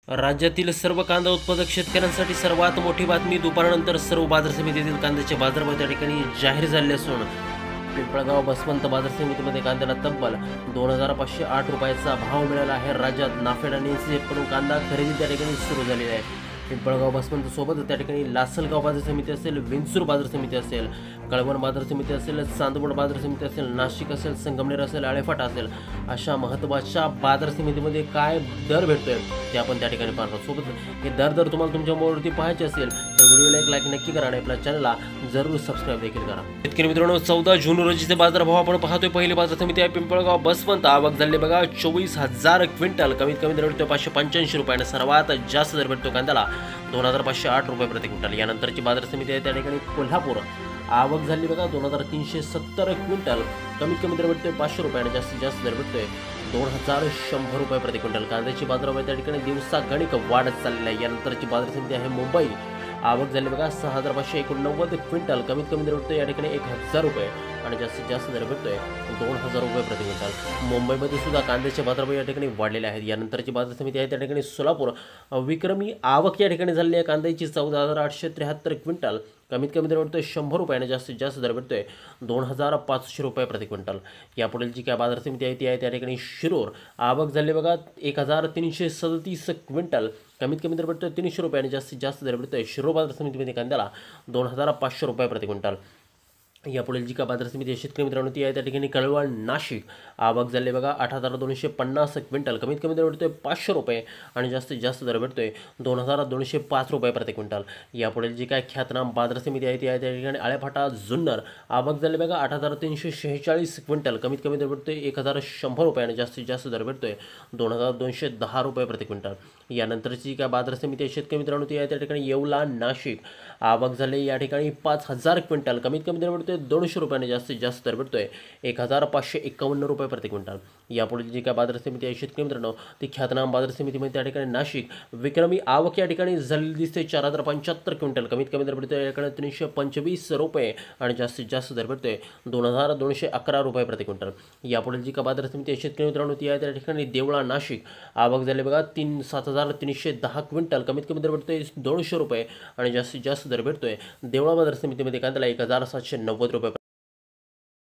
राज्यातील सर्व कांदा उत्पादक शेतकऱ्यांसाठी सर्वात मोठी बातमी. दुपारनंतर सर्व बाजार समितीतील कांद्याचे बाजारभाव त्या ठिकाणी जाहीर झाले असून पिंपळगाव बसवंत बाजार समितीमध्ये कांद्याला तब्बल 2508 रुपयाचा भाव मिळाला आहे. राज्यात नाफेड आणि एनसीएफकडून कांदा खरेदी त्या ठिकाणी सुरू झालेली आहे. पिंपळगाव बसवंत सोबत त्या ठिकाणी लासलगाव बाजार समिती असेल, विंचूर बाजार समिती असेल, कळवण बाजार समिती असेल, चांदवड बाजार समिती असेल, नाशिक असेल, संगमनेर असेल, आळेफाटा असेल, अशा महत्त्वाच्या बाजार समितीमध्ये काय दर भेटतोय ते आपण त्या ठिकाणी पाहतो. सोबत हे दर तुम्हाला तुमच्या मोबाईलवरती पाहायचे असेल तर व्हिडिओला एक लाईक नक्की करा आणि आपल्या चॅनलला जरूर सबस्क्राईब देखील करा. शेतकरी मित्रांनो, 14 जून रोजीचे बाजारभाव आपण पाहतोय. पहिली बाजार समिती आहे पिंपळगाव बसवंत. आवक झाली बघा 24,000 क्विंटल. कमीत कमी दर भेटतो 585 रुपये आणि सर्वात जास्त दर भेटतो कांद्याला 2508 रुपये प्रति क्विंटल. यानंतरची बाजार समिती आहे त्या ठिकाणी कोल्हापूर. आवक झाली बघा 2370 क्विंटल. कमीत कमी दर भेटतोय 500 रुपये आणि जास्तीत जास्त दर भेटतोय 2100 रुपये प्रति क्विंटल. कांद्याची बाजारभाव त्या ठिकाणी दिवसागणिक वाढत चाललेली आहे. यानंतरची बाजार समिती आहे मुंबई. आवक झाली बघा 6589 क्विंटल. कमीत कमी दर भेटतोय या ठिकाणी 1000 रुपये आणि जास्तीत जास्त दर भेटतोय 2000 रुपये प्रति क्विंटल. मुंबईमध्ये सुद्धा कांद्याचे बाजारभाव या ठिकाणी वाढलेले आहेत. यानंतरची बाजार समिती आहे त्या ठिकाणी सोलापूर. विक्रमी आवक या ठिकाणी झालेली आहे. कांद्याची 14,873 क्विंटल. कमीत कमी दर भेटतोय 100 रुपये आणि जास्तीत जास्त दर भेटतोय 2500 रुपये प्रति क्विंटल. यापुढील जी काय बाजार समिती आहे ती आहे त्या ठिकाणी शिरूर. आवक झाली बघा 1337 क्विंटल. कमीत कमी दर भेटतोय 300 रुपये आणि जास्तीत जास्त दर भेटतोय शिरूर बाजार समितीमध्ये कांद्याला 2500 रुपये प्रति क्विंटल. यापुढील जी का बाजार समिती आहे शेतकरी मित्रांनो ती आहे त्या ठिकाणी कळवण नाशिक. आवक झाली बघा 8250 क्विंटल. कमीत कमी दर भेटतोय 500 रुपये आणि जास्तीत जास्त दर भेटतोय 2205 रुपये प्रति क्विंटल. यापुढील जी काय ख्यातनाम बाजार समिती आहे ती आहे त्या ठिकाणी आळेफाटा जुन्नर. आवक झाली बघा 8346 क्विंटल. कमीत कमी दर भेटतोय 1100 रुपये आणि जास्तीत जास्त दर भेटतोय 2210 रुपये प्रति क्विंटल. यानंतरची काय बाजार समिती आहे शेतकरी मित्रांनो ती आहे त्या ठिकाणी येवला नाशिक. आवक झाली या ठिकाणी 5000 क्विंटल. कमीत कमी दर भेटतोय 200 रुपये आणि जास्तीत जास्त दर भेटतोय 1551 रुपये प्रति क्विंटल. यापुढे जी काय बाजार समिती आहे शेतकरी मित्रांनो ती ख्यातनाम बाजार समितीमध्ये त्या ठिकाणी नाशिक. विक्रमी आवक या ठिकाणी झालेली दिसते 4075 क्विंटल. कमीत कमी दर भेटतोय याकडे 325 रुपये आणि जास्तीत जास्त दर भेटतोय 2211 रुपये प्रति क्विंटल. यापुढे जी काय बाजार समिती आहे शेतकरी मित्रांनो ती आहे त्या ठिकाणी देवळा नाशिक. आवक झाली बघा 7310 क्विंटल. कमीत कमी दर भेटतोय 200 रुपये आणि जास्तीत जास्त दर भेटतोय देवळा बाजार समितीमध्ये कांद्याला 1790 रुपये.